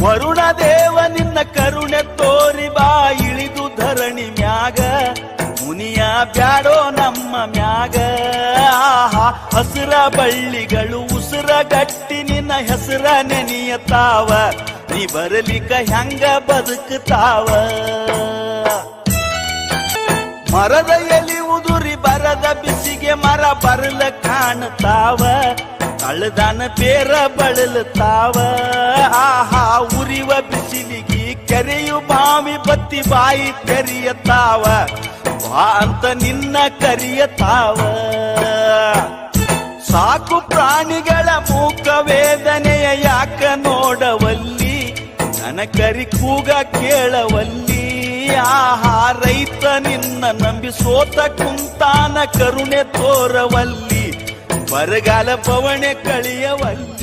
ವರುಣ ದೇವ ನಿನ್ನ ಕರುಣೆ ತೋರಿ ಬಾ ಇಳಿದು ಧರಣಿ ಮ್ಯಾಗ ಮುನಿಯ ಬ್ಯಾಡೋ ನಮ್ಮ ಮ್ಯಾಗ ಹಸಿರ ಬಳ್ಳಿಗಳು ಉಸಿರ ಗಟ್ಟಿ ನಿನ್ನ ಹೆಸರ ನೆನೆಯತಾವ ನೀ ಬರಲಿಕ ಹೆಂಗ ಬದುಕುತ್ತಾವ ಮರದ ಎಲಿ ಉದುರಿ ಬರದ ಬಿಸಿಗೆ ಮರ ಬರಲ ಕಾಣತಾವ ಕಳ್ಳದನ ಬೇರ ಬಳಲತಾವ ಉರಿವ ಬಿಸಿಲಿಗೆ ಕೆರೆಯು ಬಾವಿ ಬತ್ತಿ ಬಾಯಿ ತೆರೆಯತಾವ ಬಾ ಅಂತ ನಿನ್ನ ಕರಿಯತಾವ ಸಾಕು ಪ್ರಾಣಿಗಳ ಮೂಕ ವೇದನೆಯ ಯಾಕ ನೋಡವಲ್ಲಿ ನನ್ನ ಕರಿ ಕೂಗ ಕೇಳವಲ್ಲಿ ರೈತ ನಿನ್ನ ನಂಬಿ ಸೋತ ಕುಂತಾನ ಕರುಣೆ ತೋರವಲ್ಲಿ ಬರಗಾಲ ಪವಣೆ ಕಳಿಯವಲ್ಲಿ